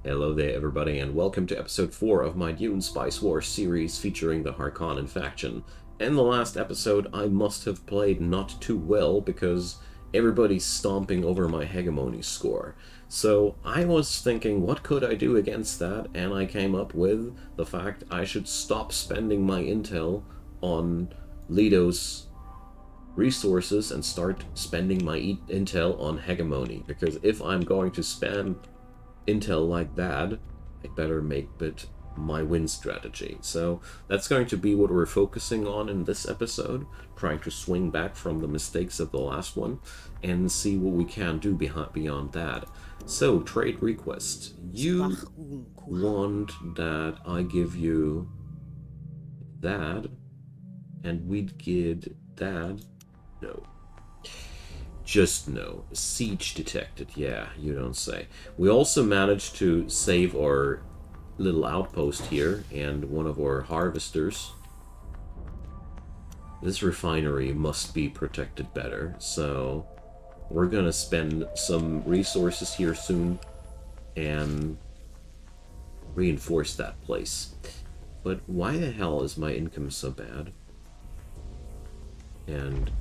Hello there, everybody, and welcome to episode 4 of my Dune Spice Wars series featuring the Harkonnen faction. In the last episode, I must have played not too well because everybody's stomping over my hegemony score. So I was thinking, what could I do against that? And I came up with the fact I should stop spending my intel on Leto's resources and start spending my intel on hegemony. Because if I'm going to spend intel like that, I better make it my win strategy. So that's going to be what we're focusing on in this episode, trying to swing back from the mistakes of the last one and see what we can do beyond that. So, trade request. You want that I give you that, and we'd get that? No. Just no. Siege detected. Yeah, you don't say. We also managed to save our little outpost here and one of our harvesters. This refinery must be protected better, so we're gonna spend some resources here soon and reinforce that place. But why the hell is my income so bad? And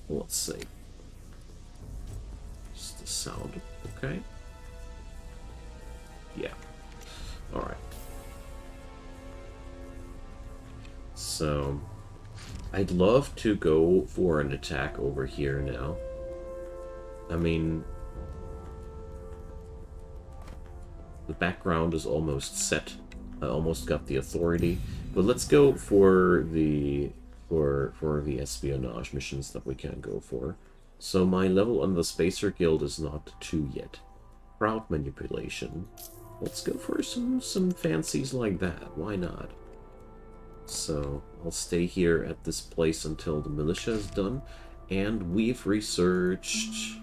let's see. Just the sound, okay? Yeah. Alright. So, I'd love to go for an attack over here now. I mean, the background is almost set. I almost got the authority. But let's go for the for the espionage missions that we can go for. So my level on the Spacer Guild is not 2 yet. Crowd manipulation. Let's go for some fancies like that. Why not? So I'll stay here at this place until the militia is done. And we've researched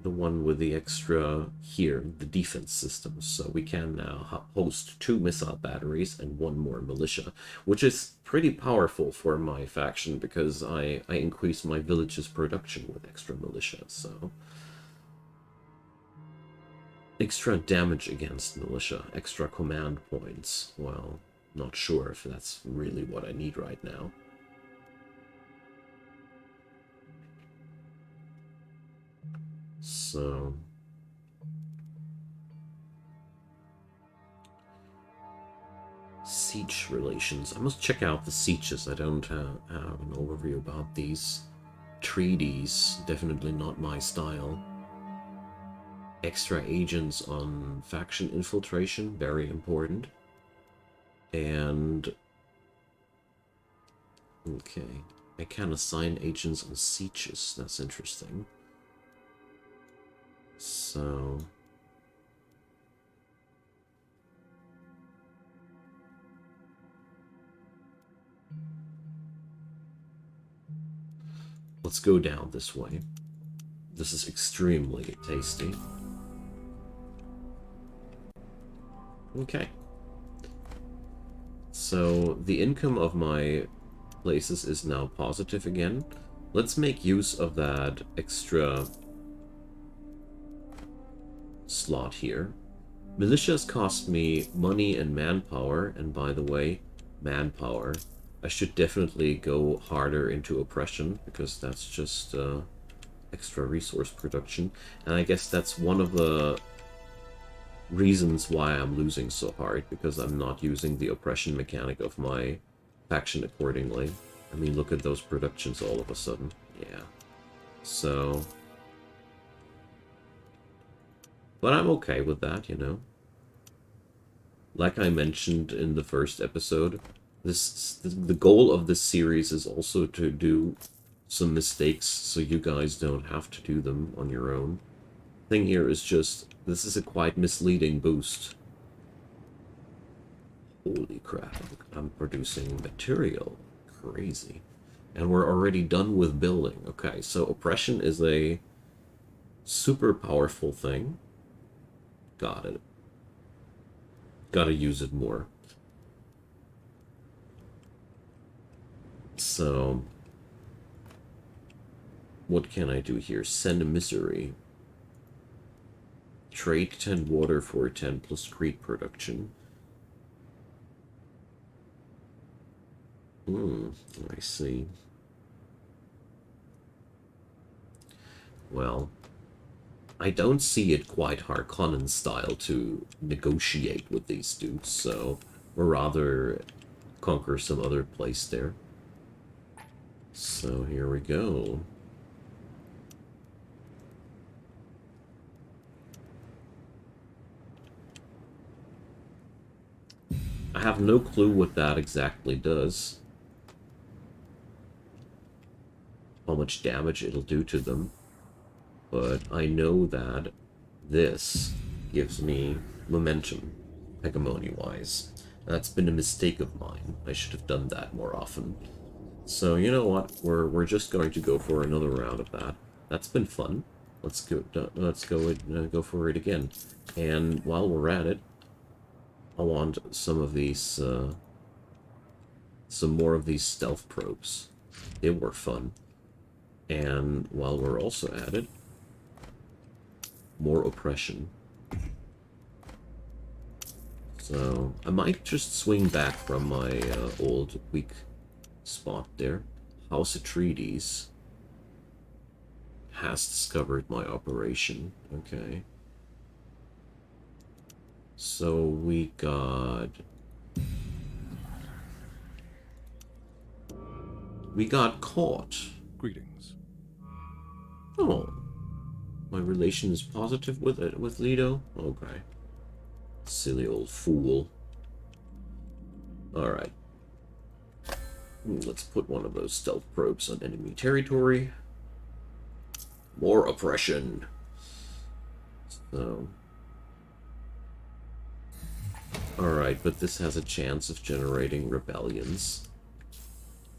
the one with the extra here, the defense systems. So we can now host 2 missile batteries and 1 more militia, which is pretty powerful for my faction because I increase my village's production with extra militia. So extra damage against militia, extra command points. Well, not sure if that's really what I need right now. So siege relations. I must check out the sieges. I don't have an overview about these. Treaties, definitely not my style. Extra agents on faction infiltration, very important. And okay, I can assign agents on sieges. That's interesting. So let's go down this way. This is extremely tasty. Okay. So the income of my places is now positive again. Let's make use of that extra slot here. Militias cost me money and manpower, and by the way, manpower. I should definitely go harder into oppression, because that's just extra resource production. And I guess that's one of the reasons why I'm losing so hard, because I'm not using the oppression mechanic of my faction accordingly. I mean, look at those productions all of a sudden. Yeah. So... but I'm okay with that, you know. Like I mentioned in the first episode, the goal of this series is also to do some mistakes so you guys don't have to do them on your own. Thing here is just, this is a quite misleading boost. Holy crap, I'm producing material. Crazy. And we're already done with building. Okay, so oppression is a super powerful thing. Got it. Gotta use it more. So, what can I do here? Send a misery. Trade 10 water for 10 plus Crete production. I see. Well, I don't see it quite Harkonnen style to negotiate with these dudes, so we'll rather conquer some other place there. So here we go. I have no clue what that exactly does. How much damage it'll do to them. But I know that this gives me momentum, hegemony-wise. That's been a mistake of mine. I should have done that more often. So you know what? We're just going to go for another round of that. That's been fun. Let's go for it again. And while we're at it, I want some of these some more of these stealth probes. They were fun. And while we're also at it, more oppression. So I might just swing back from my old weak spot there. House Atreides has discovered my operation. Okay. So we got caught. Greetings. Oh. My relation is positive with Leto? Okay. Silly old fool. Alright. Let's put one of those stealth probes on enemy territory. More oppression. So. Alright, but this has a chance of generating rebellions.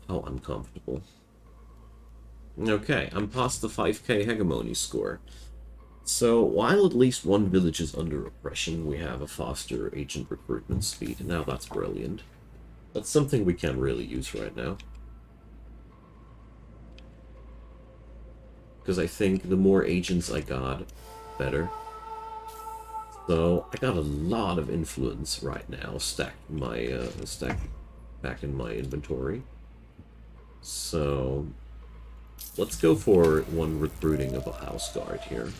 How uncomfortable. Okay, I'm past the 5k hegemony score. So, while at least one village is under oppression, we have a faster agent recruitment speed. Now that's brilliant. That's something we can't really use right now. Because I think the more agents I got, better. So, I got a lot of influence right now stacked back in my inventory. So, let's go for one recruiting of a house guard here.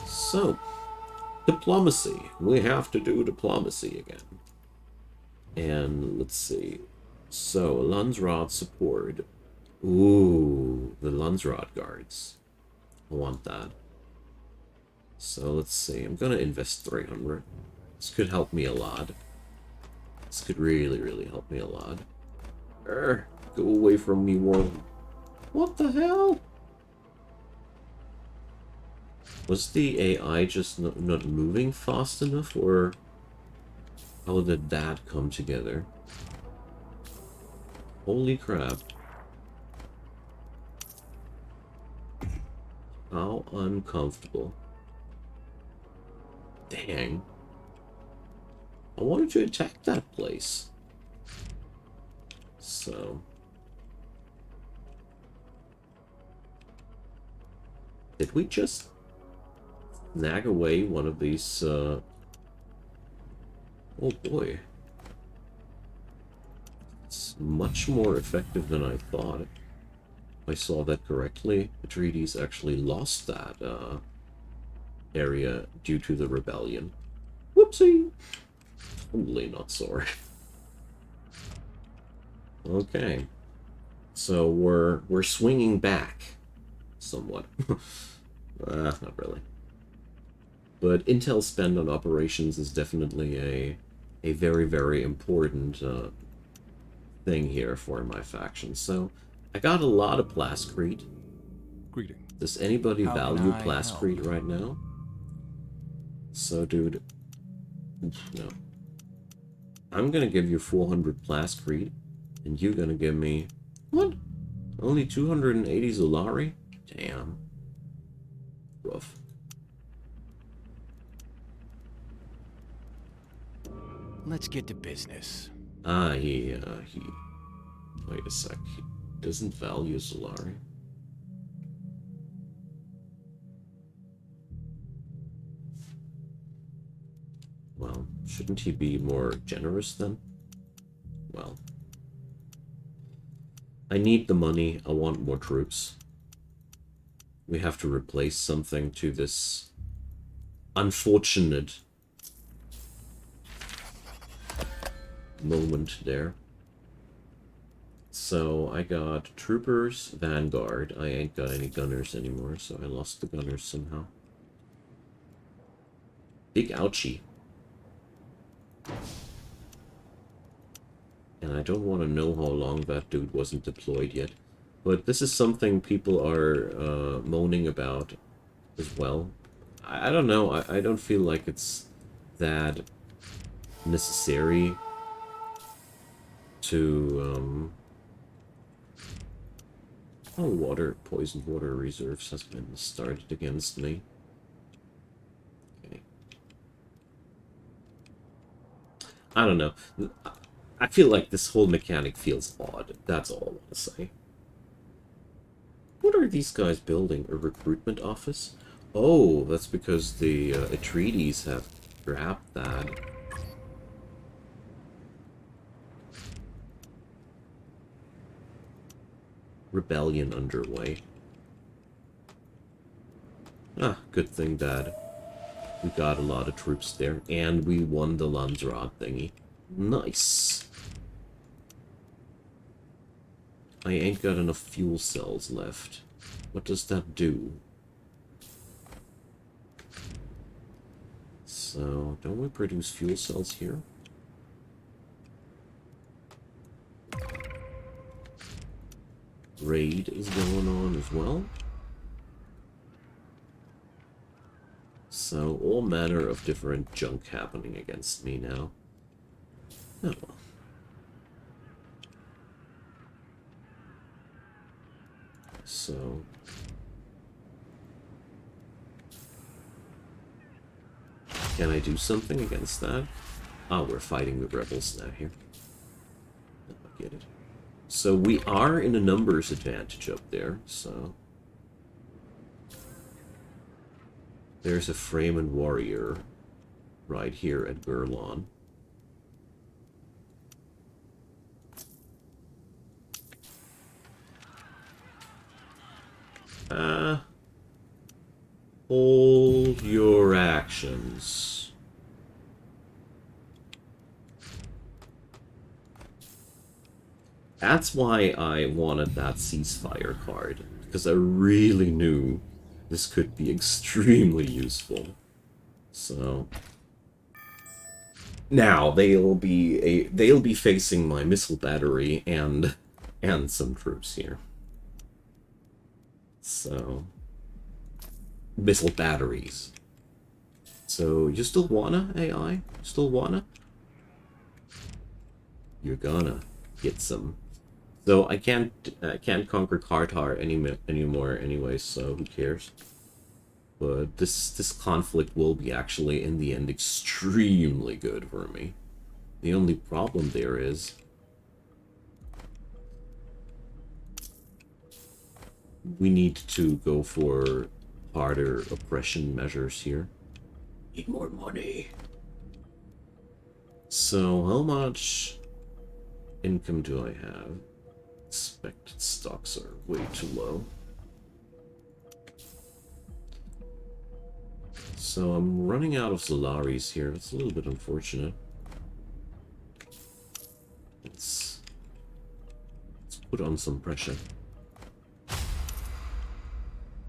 So, diplomacy. We have to do diplomacy again. And let's see. So, Landsrod support. Ooh, the Landsrod guards. I want that. So, let's see. I'm gonna invest 300. This could help me a lot. This could really, really help me a lot. Go away from me, world. What the hell? Was the AI just not moving fast enough, or how did that come together? Holy crap. How uncomfortable. Dang. I wanted to attack that place. So. Did we just snag away one of these, oh boy. It's much more effective than I thought. If I saw that correctly, Atreides actually lost that, area due to the rebellion. Whoopsie! Totally not sorry. Okay. So we're swinging back. Somewhat. Not really. But intel spend on operations is definitely a very, very important thing here for my faction. So I got a lot of Plascrete. Greetings. Does anybody value I Plascrete help? right now? So, dude, no. I'm gonna give you 400 Plascrete, and you're gonna give me what? Only 280 Zulari? Damn. Rough. Let's get to business. He wait a sec. He doesn't value Solari. Shouldn't he be more generous then? Well. I need the money. I want more troops. We have to replace something to this unfortunate moment there. So I got troopers, vanguard. I ain't got any gunners anymore, so I lost the gunners somehow. Big ouchie. And I don't want to know how long that dude wasn't deployed yet. But this is something people are moaning about as well. I don't know. I don't feel like it's that necessary to... Oh, poisoned water reserves has been started against me. Okay. I don't know. I feel like this whole mechanic feels odd. That's all I want to say. What are these guys building? A recruitment office? Oh, that's because the Atreides have grabbed that. Rebellion underway. Ah, good thing that we got a lot of troops there, and we won the Landsraad thingy. Nice. I ain't got enough fuel cells left. What does that do? So, don't we produce fuel cells here? Raid is going on as well. So, all manner of different junk happening against me now. Oh well. So... Can I do something against that? Ah, we're fighting the rebels now here. Oh, I get it. So we are in a numbers advantage up there, so... There's a Fremen warrior right here at Gurlon. Hold your actions. That's why I wanted that ceasefire card, because I really knew this could be extremely useful. So now they'll be facing my missile battery and some troops here. So missile batteries. So you still wanna AI? Still wanna? You're gonna get some. So I can't conquer Kartar anymore anyway, so who cares? But this conflict will be actually in the end extremely good for me. The only problem there is we need to go for harder oppression measures here. Need more money. So how much income do I have? Expected stocks are way too low. So I'm running out of Zolaris here. That's a little bit unfortunate. Let's put on some pressure.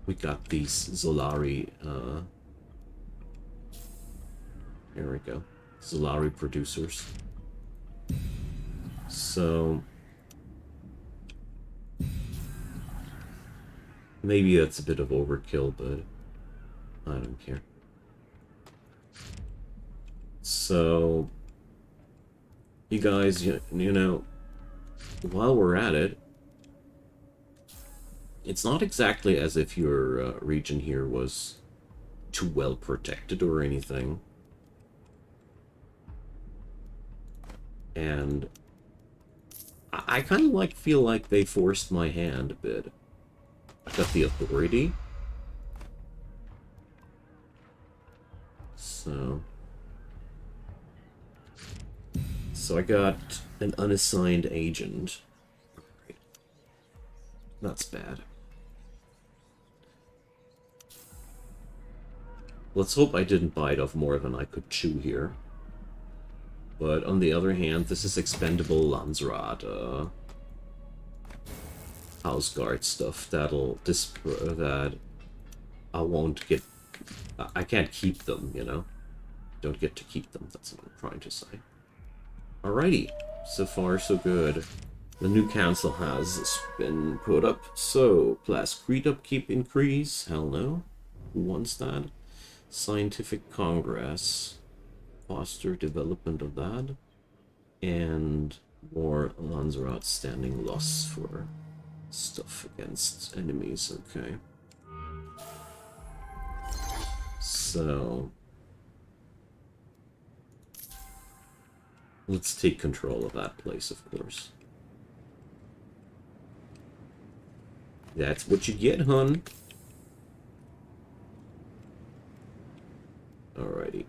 We got these Zolari, here we go. Zolari producers. So maybe that's a bit of overkill, but I don't care. So you guys, you know, while we're at it, it's not exactly as if your region here was too well protected or anything. And I kind of like feel like they forced my hand a bit. I got the authority. So So I got an unassigned agent. That's bad. Let's hope I didn't bite off more than I could chew here. But on the other hand, this is expendable Landsrat, house guard stuff that I won't get. I can't keep them, you know? Don't get to keep them, that's what I'm trying to say. Alrighty, so far so good. The new council has been put up, so class creed upkeep increase, hell no. Who wants that? Scientific Congress, foster development of that, and more Lanzarote standing loss for stuff against enemies, okay. So let's take control of that place, of course. That's what you get, hun. Alrighty.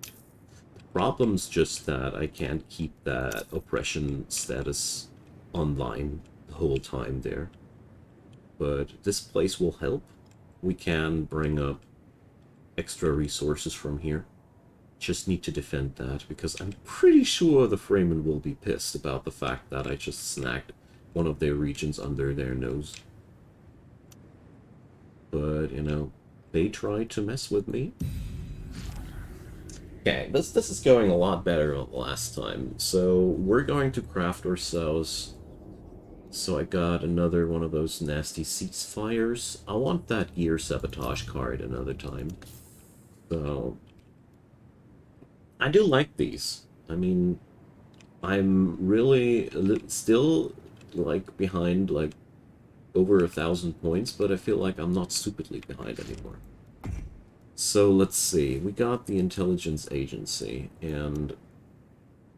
The problem's just that I can't keep that oppression status online the whole time there. But this place will help. We can bring up extra resources from here. Just need to defend that, because I'm pretty sure the Fremen will be pissed about the fact that I just snagged one of their regions under their nose. But, you know, they tried to mess with me. Okay, this is going a lot better than last time. So, we're going to craft ourselves. So I got another one of those nasty ceasefires. I want that gear sabotage card another time. So I do like these. I mean, I'm really still like behind like over 1,000 points, but I feel like I'm not stupidly behind anymore. So let's see. We got the intelligence agency, and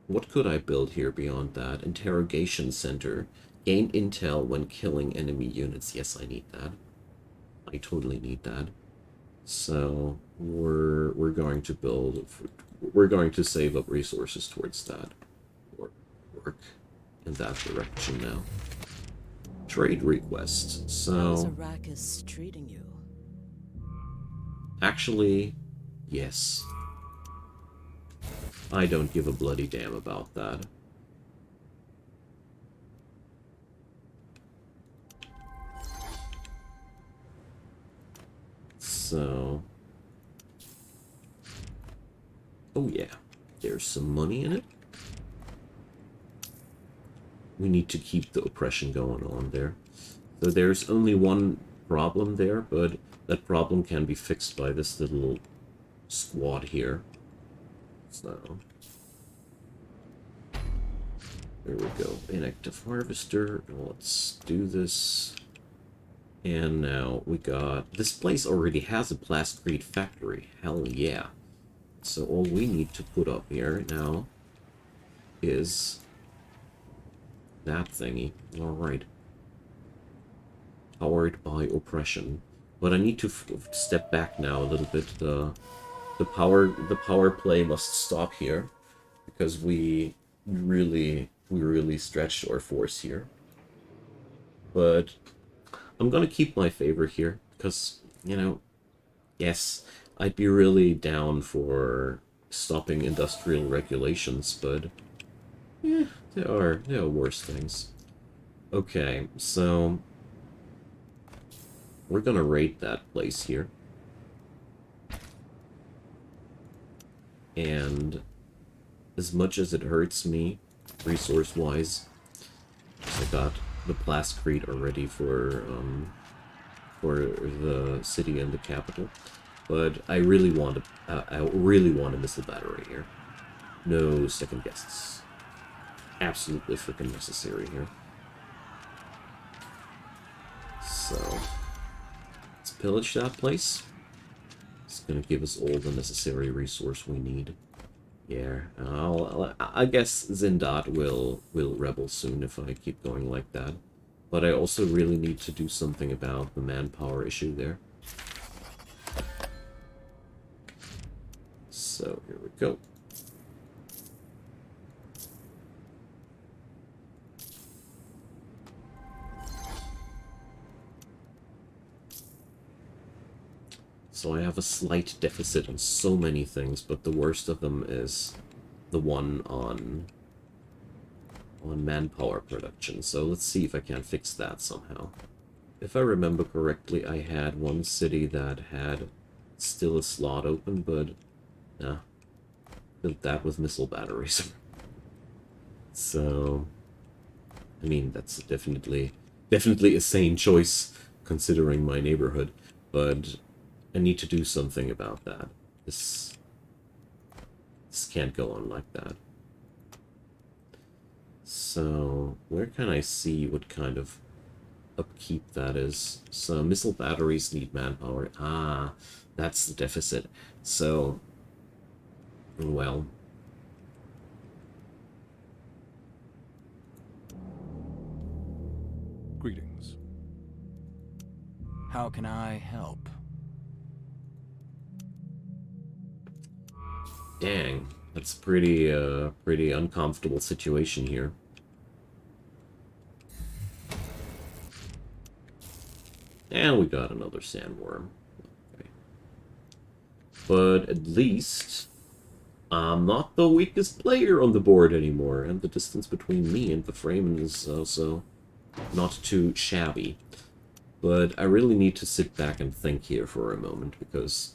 what could I build here beyond that? Interrogation center. Gain intel when killing enemy units. Yes, I need that. I totally need that. So we're going to build. We're going to save up resources towards that. Or work in that direction now. Trade request. So how's Arrakis treating you? Actually, yes. I don't give a bloody damn about that. So, oh yeah, there's some money in it. We need to keep the oppression going on there. So there's only one problem there, but that problem can be fixed by this little squad here. So, there we go. Inactive harvester. Let's do this. And now we got... This place already has a Blastcrete factory. Hell yeah. So all we need to put up here now is that thingy. Alright. Powered by oppression. But I need to step back now a little bit. The power play must stop here, because we really stretched our force here. But I'm gonna keep my favor here, because, you know, yes, I'd be really down for stopping industrial regulations, but yeah, there are worse things. Okay, so we're gonna raid that place here. And as much as it hurts me, resource-wise, I got the Blastcrete already for the city and the capital, but I really want to miss the battery here. No second guesses. Absolutely freaking necessary here. So let's pillage that place. It's gonna give us all the necessary resource we need. Yeah, I guess Zindat will rebel soon if I keep going like that. But I also really need to do something about the manpower issue there. So here we go. So I have a slight deficit on so many things, but the worst of them is the one on manpower production. So let's see if I can fix that somehow. If I remember correctly, I had one city that had still a slot open, but nah, built that with missile batteries. So, I mean, that's definitely a sane choice considering my neighborhood, but I need to do something about that. This can't go on like that. So, where can I see what kind of upkeep that is? So, missile batteries need manpower. Ah, that's the deficit. So, well... Greetings. How can I help? Dang, that's pretty uncomfortable situation here. And we got another sandworm. Okay. But at least I'm not the weakest player on the board anymore, and the distance between me and the Fremen is also not too shabby. But I really need to sit back and think here for a moment, because...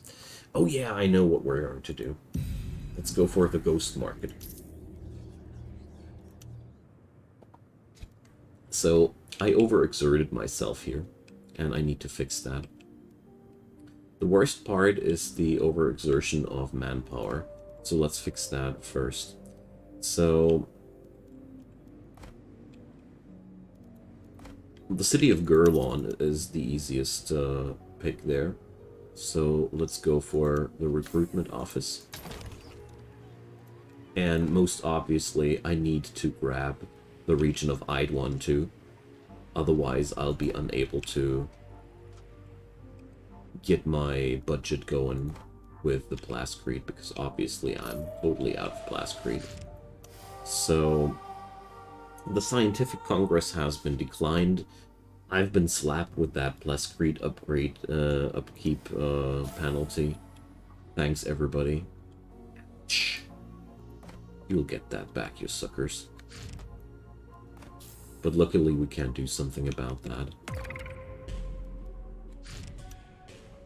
Oh yeah, I know what we're going to do. Let's go for the ghost market. So, I overexerted myself here, and I need to fix that. The worst part is the overexertion of manpower, so let's fix that first. So, the city of Gurlon is the easiest pick there. So let's go for the recruitment office. And most obviously, I need to grab the region of Eidwan too. Otherwise, I'll be unable to get my budget going with the Plascrete, because obviously I'm totally out of Plascrete. So, the Scientific Congress has been declined. I've been slapped with that Plascrete upkeep penalty. Thanks, everybody. Shh. You'll get that back, you suckers. But luckily we can do something about that.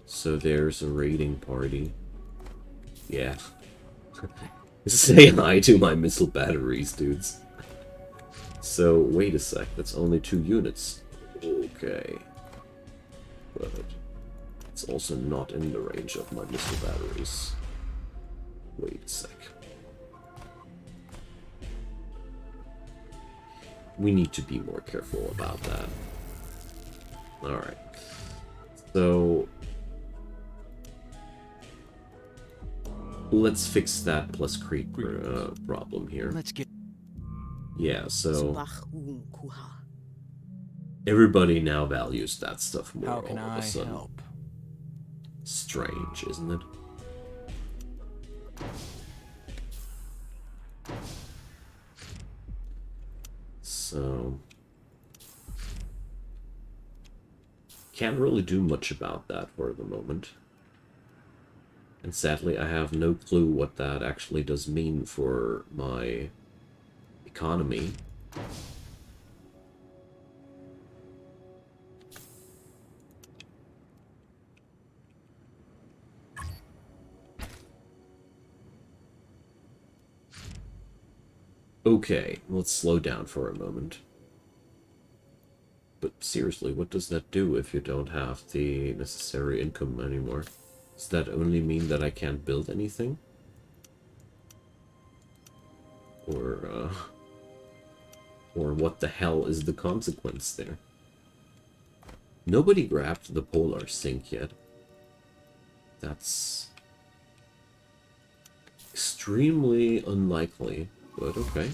So there's a raiding party. Yeah. Say hi to my missile batteries, dudes. So, wait a sec, that's only 2 units. Okay. But it's also not in the range of my missile batteries. Wait a sec. We need to be more careful about that. Alright. So... let's fix that Plascrete problem here. Let's get... Yeah, so... everybody now values that stuff more How can all of I a sudden. help? Strange, isn't it? So... can't really do much about that for the moment. And sadly, I have no clue what that actually does mean for my economy. Okay, let's slow down for a moment. But seriously, what does that do if you don't have the necessary income anymore? Does that only mean that I can't build anything? Or what the hell is the consequence there? Nobody grabbed the polar sink yet. That's extremely unlikely, but okay.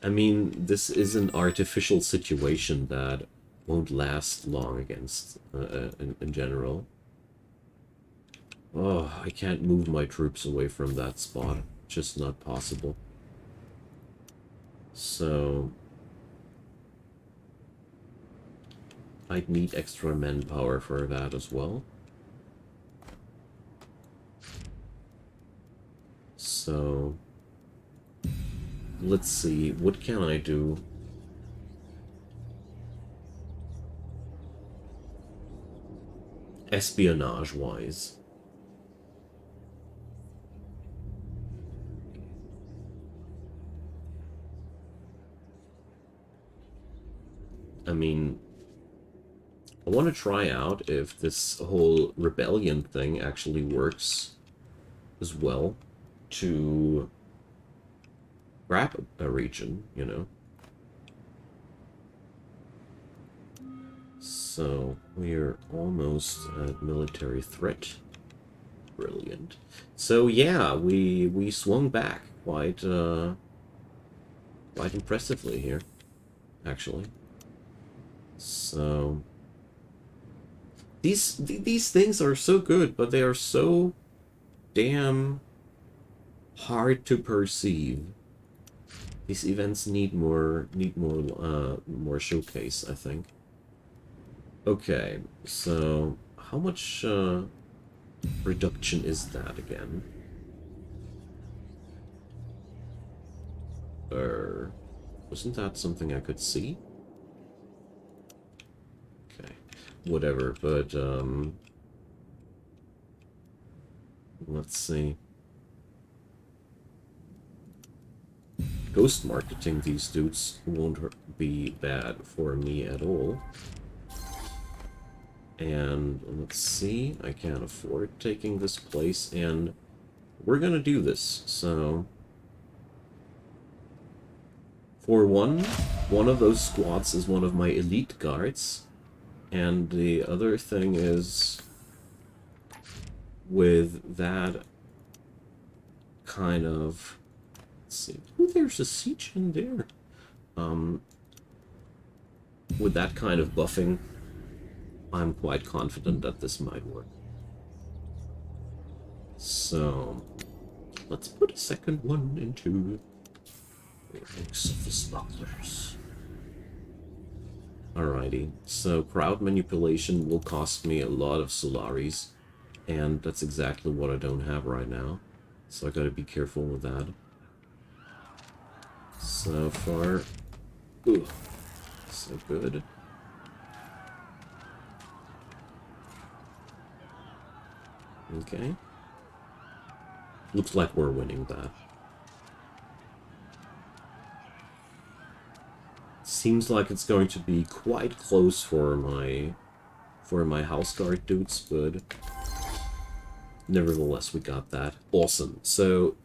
I mean, this is an artificial situation that won't last long against, in general. Oh, I can't move my troops away from that spot. Just not possible. So... I'd need extra manpower for that as well. So, let's see, what can I do? Espionage-wise. I mean, I want to try out if this whole rebellion thing actually works as well to grab a region, you know. So, we're almost at military threat. Brilliant. So yeah, we swung back quite quite impressively here, actually. So these things are so good, but they are so damn hard to perceive. These events need more more showcase, I think. Okay, so how much reduction is that again? Wasn't that something I could see? Okay, whatever, but let's see. Ghost marketing these dudes won't be bad for me at all. And let's see, I can't afford taking this place, and we're gonna do this, so... For one of those squads is one of my elite guards, and the other thing is... with that kind of... Let's see, ooh, there's a siege in there. With that kind of buffing, I'm quite confident that this might work. So, let's put a second one into the ranks of the smugglers. Alrighty, so crowd manipulation will cost me a lot of Solaris, and that's exactly what I don't have right now. So I gotta be careful with that. So far, ooh, so good. Okay. Looks like we're winning that. Seems like it's going to be quite close for my house guard dudes, but nevertheless we got that. Awesome. So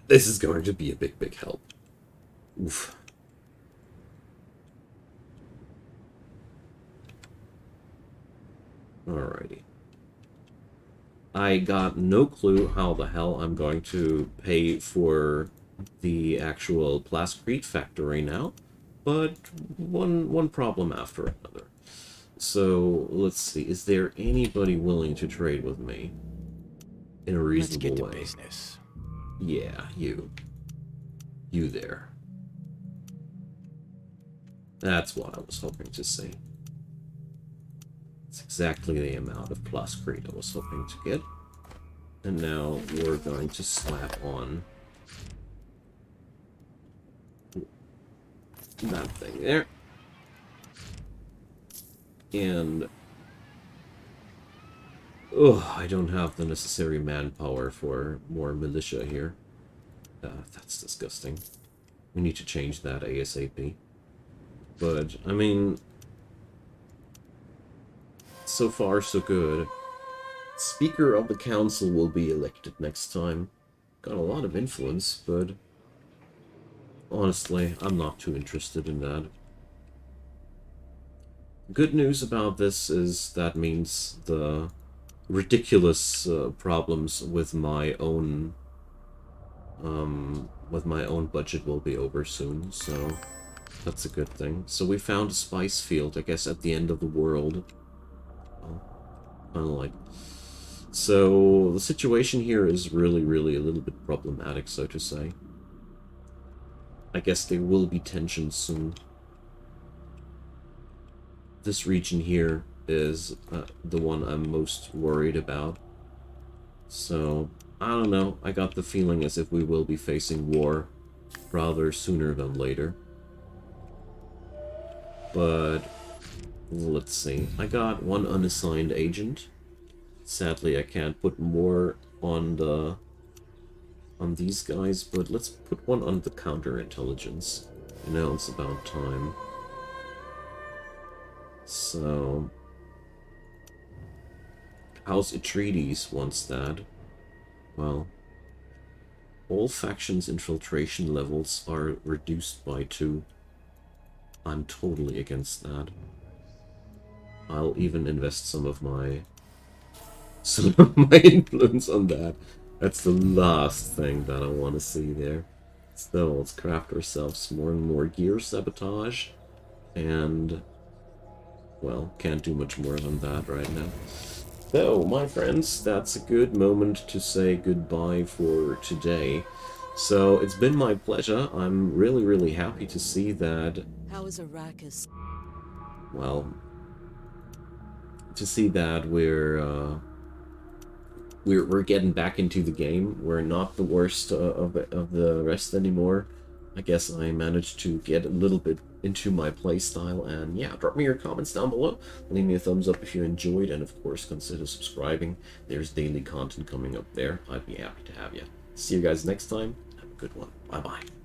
this is going to be a big help. Oof. Alrighty. I got no clue how the hell I'm going to pay for the actual Plascrete factory now, but one problem after another. So, let's see, is there anybody willing to trade with me in a reasonable way? Let's get to business. Yeah, you. You there. That's what I was hoping to see. It's exactly the amount of Plascrete I was hoping to get. And now we're going to slap on that thing there. And... oh, I don't have the necessary manpower for more militia here. That's disgusting. We need to change that ASAP. But, I mean... so far, so good. Speaker of the Council will be elected next time. Got a lot of influence, but... honestly, I'm not too interested in that. Good news about this is that means the ridiculous problems with my own budget will be over soon, so that's a good thing. So we found a spice field, I guess, at the end of the world. Unlike. So the situation here is really a little bit problematic, so to say. I guess there will be tension soon. this region here is the one I'm most worried about. So, I don't know. I got the feeling as if we will be facing war rather sooner than later. But let's see. I got one unassigned agent. Sadly, I can't put more on these guys, but let's put one on the counterintelligence. You know, it's about time. So, House Atreides wants that. Well, all factions' infiltration levels are reduced by 2. I'm totally against that. I'll even invest some of my influence on that. That's the last thing that I want to see there. So let's craft ourselves more and more gear sabotage. And, well, can't do much more than that right now. So, my friends, that's a good moment to say goodbye for today. So, it's been my pleasure. I'm really, really happy to see that... How is Arrakis? Well, to see that we're getting back into the game. We're not the worst of the rest anymore. I guess I managed to get a little bit into my playstyle, and yeah, drop me your comments down below. Leave me a thumbs up if you enjoyed, and of course consider subscribing. There's daily content coming up there. I'd be happy to have you. See you guys next time. Have a good one. Bye bye.